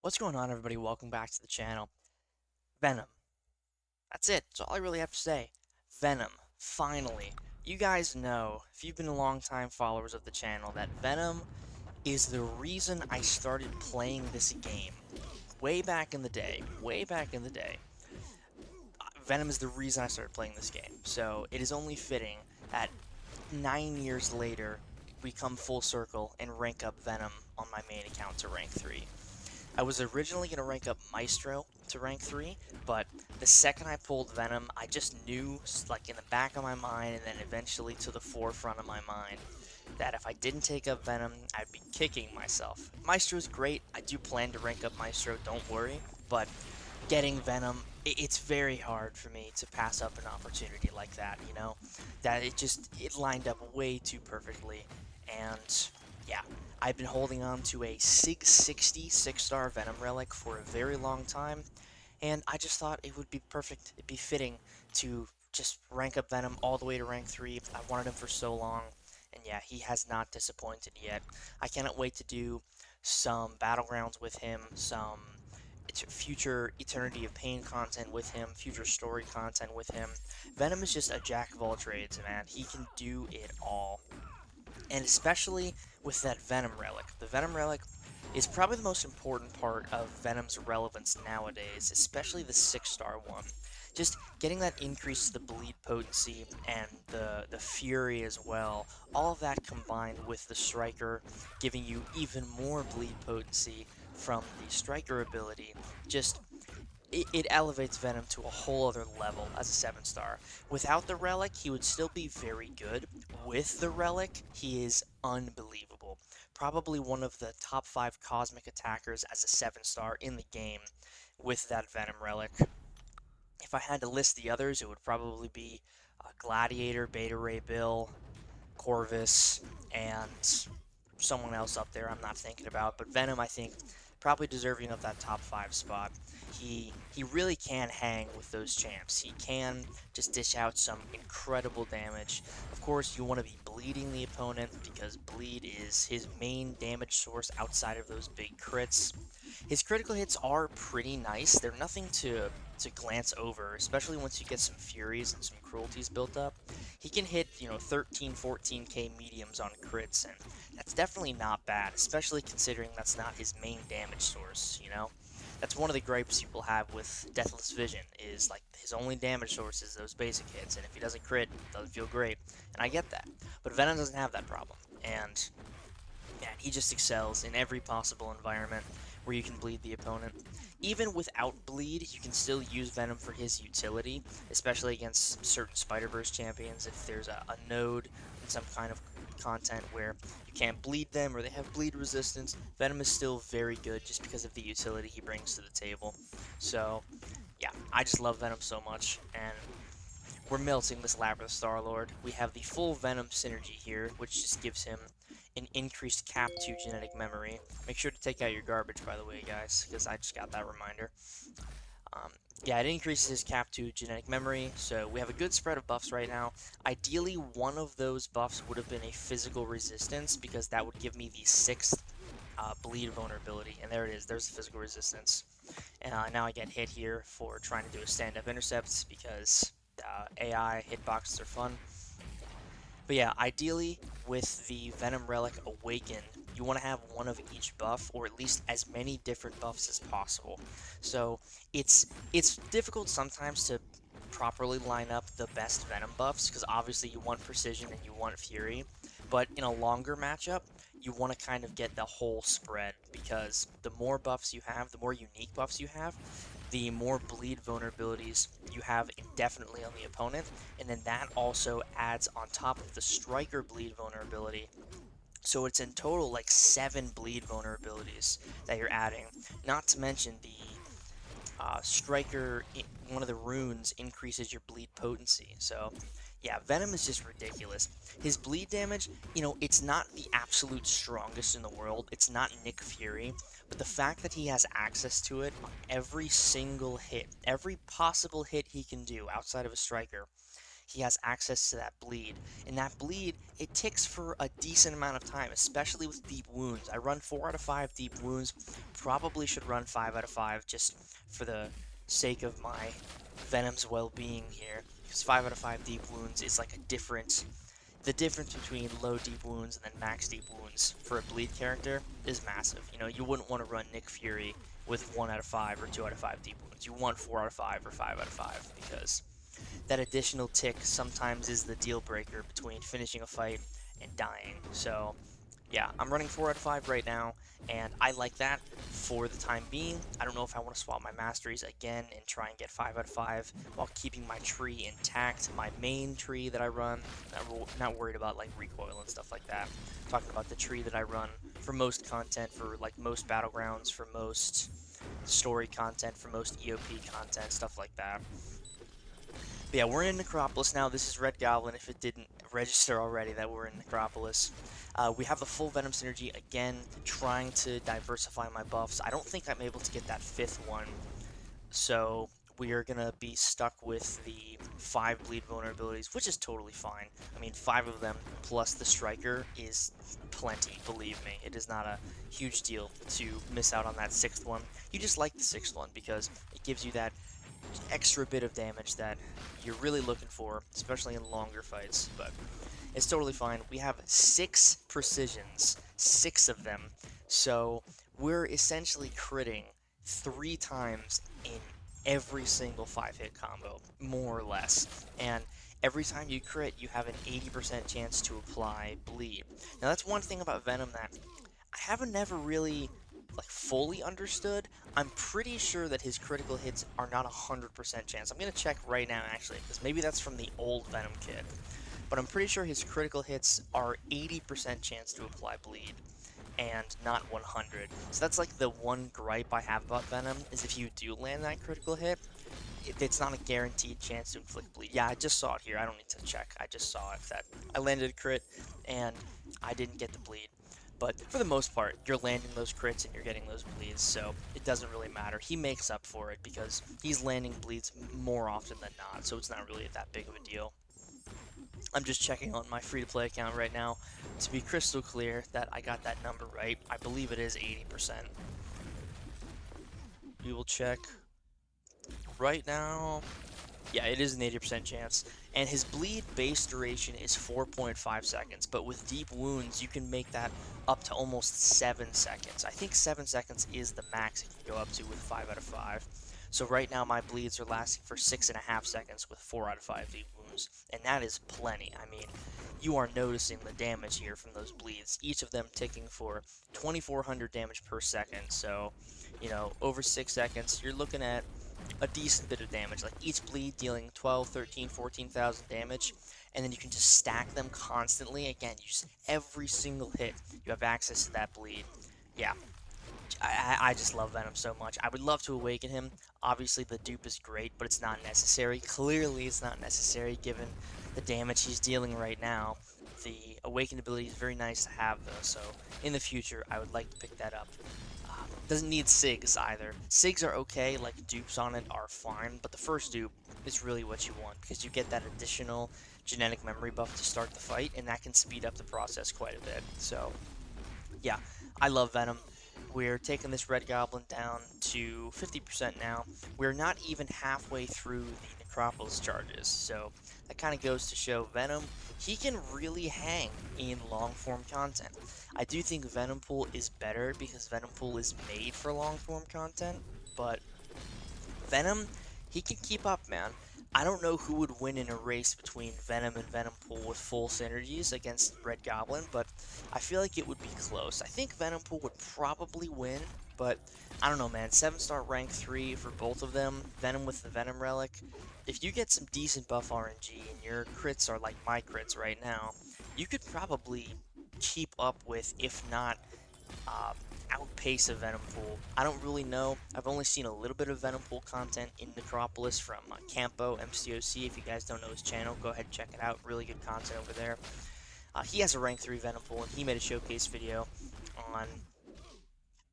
What's going on, everybody? Welcome back to the channel. Venom. That's it. That's all I really have to say. Venom. Finally. You guys know, if you've been long-time followers of the channel, that Venom is the reason I started playing this game. Way back in the day. Way back in the day. Venom is the reason I started playing this game. So it is only fitting that 9 years later, we come full circle and rank up Venom on my main account to rank 3. I was originally going to rank up Maestro to rank 3, but the second I pulled Venom, I just knew, like in the back of my mind, and then eventually to the forefront of my mind, that if I didn't take up Venom, I'd be kicking myself. Maestro's great. I do plan to rank up Maestro, don't worry, but getting Venom, it's very hard for me to pass up an opportunity like that, you know? That it lined up way too perfectly, and yeah, I've been holding on to a 660 6-star Venom Relic for a very long time, and I just thought it would be perfect, it'd be fitting to just rank up Venom all the way to rank 3. I wanted him for so long, and yeah, he has not disappointed yet. I cannot wait to do some Battlegrounds with him, some future Eternity of Pain content with him, future story content with him. Venom is just a jack of all trades, man. He can do it all. And especially with that Venom Relic. The Venom Relic is probably the most important part of Venom's relevance nowadays, especially the 6-star one. Just getting that increase to the bleed potency and the fury as well, all of that combined with the striker giving you even more bleed potency from the striker ability, just it elevates Venom to a whole other level as a 7-star. Without the Relic, he would still be very good. With the Relic, he is unbelievable. Probably one of the top 5 cosmic attackers as a 7-star in the game with that Venom Relic. If I had to list the others, it would probably be Gladiator, Beta Ray Bill, Corvus, and someone else up there I'm not thinking about. But Venom, I think, probably deserving of that top 5 spot. He really can hang with those champs. He can just dish out some incredible damage. Of course, you want to be bleeding the opponent because bleed is his main damage source outside of those big crits. His critical hits are pretty nice. They're nothing to glance over, especially once you get some furies and some cruelties built up. He can hit, 13, 14k mediums on crits, and that's definitely not bad, especially considering that's not his main damage source, you know? That's one of the gripes people have with Deathless Vision, is like his only damage source is those basic hits, and if he doesn't crit, it doesn't feel great, and I get that. But Venom doesn't have that problem, and man, he just excels in every possible environment where you can bleed the opponent. Even without bleed, you can still use Venom for his utility, especially against certain Spider-Verse champions. If there's a node in some kind of content where you can't bleed them or they have bleed resistance, Venom is still very good just because of the utility he brings to the table. So, yeah, I just love Venom so much, and we're melting this Labyrinth Star-Lord. We have the full Venom synergy here, which just gives him an increased Cap 2 genetic memory. Make sure to take out your garbage, by the way, guys, because I just got that reminder. Um, yeah, it increases his Cap 2 genetic memory, so we have a good spread of buffs right now. Ideally, one of those buffs would have been a physical resistance, because that would give me the 6th bleed vulnerability, and there it is, there's the physical resistance. And now I get hit here for trying to do a stand-up intercepts, because AI hitboxes are fun. But yeah, ideally, with the Venom Relic Awakened, you want to have one of each buff, or at least as many different buffs as possible. So it's difficult sometimes to properly line up the best Venom buffs, because obviously you want Precision and you want Fury, but in a longer matchup, you want to kind of get the whole spread, because the more buffs you have, the more unique buffs you have, the more bleed vulnerabilities you have indefinitely on the opponent, and then that also adds on top of the striker bleed vulnerability. So it's in total like 7 bleed vulnerabilities that you're adding, not to mention the striker, one of the runes increases your bleed potency. So yeah, Venom is just ridiculous. His bleed damage, it's not the absolute strongest in the world. It's not Nick Fury, but the fact that he has access to it on every single hit, every possible hit he can do outside of a striker, he has access to that bleed. And that bleed, it ticks for a decent amount of time, especially with deep wounds. I run 4 out of 5 deep wounds, probably should run 5 out of 5 just for the sake of my Venom's well-being here. Because 5 out of 5 deep wounds is like a difference. The difference between low deep wounds and then max deep wounds for a bleed character is massive. You know, you wouldn't want to run Nick Fury with 1 out of 5 or 2 out of 5 deep wounds. You want 4 out of 5 or 5 out of 5 because that additional tick sometimes is the deal breaker between finishing a fight and dying. So yeah, I'm running 4 out of 5 right now, and I like that for the time being. I don't know if I want to swap my masteries again and try and get 5 out of 5 while keeping my tree intact, my main tree that I run. Not worried about like recoil and stuff like that. I'm talking about the tree that I run for most content, for like most battlegrounds, for most story content, for most EOP content, stuff like that. But yeah, we're in Necropolis now. This is Red Goblin, if it didn't register already that we're in Necropolis. We have the full Venom synergy again, trying to diversify my buffs. I don't think I'm able to get that 5th one, so we are going to be stuck with the 5 bleed vulnerabilities, which is totally fine. I mean, 5 of them plus the Striker is plenty, believe me. It is not a huge deal to miss out on that 6th one. You just like the 6th one because it gives you that extra bit of damage that you're really looking for, especially in longer fights, but it's totally fine. We have 6 precisions, 6 of them, so we're essentially critting 3 times in every single 5-hit combo, more or less, and every time you crit, you have an 80% chance to apply bleed. Now that's one thing about Venom that I haven't never really like fully understood. I'm pretty sure that his critical hits are not 100% chance. I'm gonna check right now actually, because maybe that's from the old Venom kit. But I'm pretty sure his critical hits are 80% chance to apply bleed, and not 100. So that's like the one gripe I have about Venom, is if you do land that critical hit, it's not a guaranteed chance to inflict bleed. Yeah, I just saw it here. I don't need to check. I just saw it that I landed a crit and I didn't get the bleed. But for the most part, you're landing those crits and you're getting those bleeds, so it doesn't really matter. He makes up for it because he's landing bleeds more often than not, so it's not really that big of a deal. I'm just checking on my free-to-play account right now to be crystal clear that I got that number right. I believe it is 80%. We will check right now. Yeah, it is an 80% chance. And his bleed base duration is 4.5 seconds, but with deep wounds, you can make that up to almost 7 seconds. I think 7 seconds is the max it can go up to with 5 out of 5. So right now, my bleeds are lasting for 6.5 seconds with 4 out of 5 deep wounds, and that is plenty. I mean, you are noticing the damage here from those bleeds, each of them ticking for 2,400 damage per second. So, you know, over 6 seconds, you're looking at a decent bit of damage, like each bleed dealing 12, 13, 14,000 damage, and then you can just stack them constantly. Again, you just, every single hit, you have access to that bleed. Yeah, I just love Venom so much. I would love to awaken him. Obviously, the dupe is great, but it's not necessary. Clearly, it's not necessary given the damage he's dealing right now. The awakened ability is very nice to have, though, so in the future, I would like to pick that up. Doesn't need SIGs either. SIGs are okay, like dupes on it are fine, but the first dupe is really what you want because you get that additional genetic memory buff to start the fight, and that can speed up the process quite a bit. So, yeah, I love Venom. We're taking this Red Goblin down to 50% now. We're not even halfway through the Necropolis charges, so that kind of goes to show Venom, he can really hang in long-form content. I do think Venompool is better because Venompool is made for long-form content, but Venom, he can keep up, man. I don't know who would win in a race between Venom and Venompool with full synergies against Red Goblin, but I feel like it would be close. I think Venompool would probably win, but I don't know, man. 7-star rank 3 for both of them. Venom with the Venom Relic. If you get some decent buff RNG and your crits are like my crits right now, you could probably keep up with, if not outpace a Venompool. I don't really know. I've only seen a little bit of Venompool content in Necropolis from Campo, MCOC. If you guys don't know his channel, go ahead and check it out. Really good content over there. He has a rank 3 Venompool, and he made a showcase video on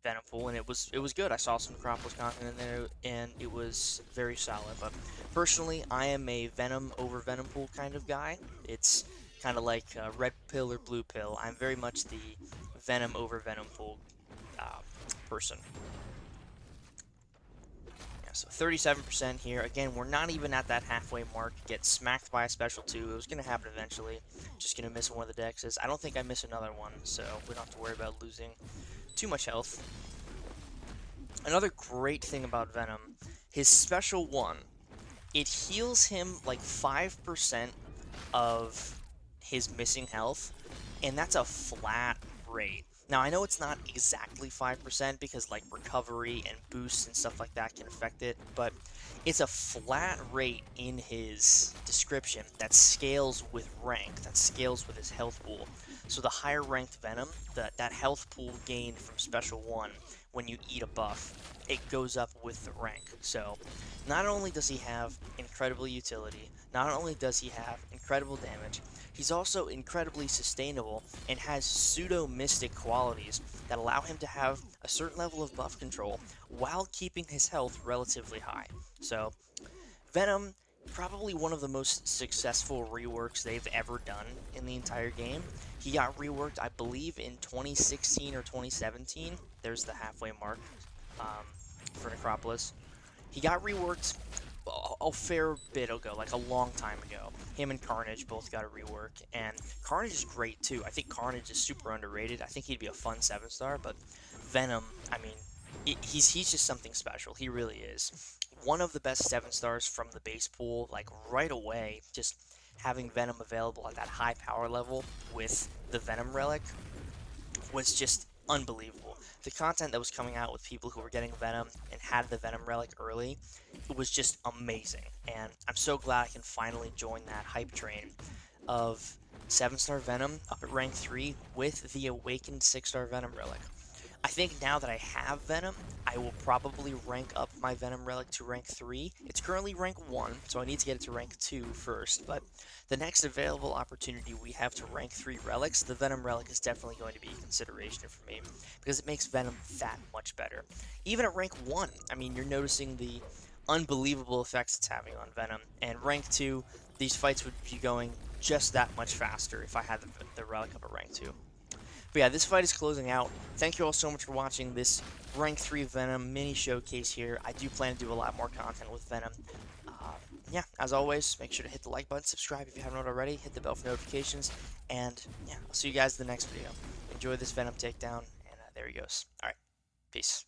Venompool, and it was good. I saw some Necropolis content in there, and it was very solid. But personally, I am a Venom over Venompool kind of guy. It's kind of like red pill or blue pill. I'm very much the Venom over Venompool uh, person. Yeah, so 37% here. Again, we're not even at that halfway mark. Get smacked by a special 2. It was going to happen eventually. Just going to miss one of the dexes. I don't think I miss another one, so we don't have to worry about losing too much health. Another great thing about Venom, his special 1, it heals him like 5% of his missing health, and that's a flat rate. Now, I know it's not exactly 5% because, like, recovery and boosts and stuff like that can affect it, but it's a flat rate in his description that scales with rank, that scales with his health pool. So the higher ranked Venom, that health pool gained from Special 1 when you eat a buff, it goes up with the rank. So not only does he have incredible utility, not only does he have incredible damage, he's also incredibly sustainable and has pseudo-mystic qualities that allow him to have a certain level of buff control while keeping his health relatively high. So, Venom, probably one of the most successful reworks they've ever done in the entire game. He got reworked, I believe, in 2016 or 2017. There's the halfway mark for Necropolis. He got reworked a fair bit ago, like a long time ago. Him and Carnage both got a rework, and Carnage is great too. I think Carnage is super underrated. I think he'd be a fun 7-star, but Venom, I mean, he's just something special. He really is. One of the best 7-stars from the base pool, like right away, just having Venom available at that high power level with the Venom Relic was just unbelievable. The content that was coming out with people who were getting Venom and had the Venom Relic early, it was just amazing. And I'm so glad I can finally join that hype train of 7-star Venom up at rank 3 with the awakened 6-star Venom Relic. I think now that I have Venom, I will probably rank up my Venom Relic to rank 3. It's currently rank 1, so I need to get it to rank 2 first, but the next available opportunity we have to rank 3 relics, the Venom Relic is definitely going to be a consideration for me, because it makes Venom that much better. Even at rank 1, I mean, you're noticing the unbelievable effects it's having on Venom, and rank 2, these fights would be going just that much faster if I had the Relic up at rank 2. But yeah, this fight is closing out. Thank you all so much for watching this Rank 3 Venom mini showcase here. I do plan to do a lot more content with Venom. Yeah, as always, make sure to hit the like button, subscribe if you haven't already, hit the bell for notifications, and yeah, I'll see you guys in the next video. Enjoy this Venom takedown, and there he goes. Alright, peace.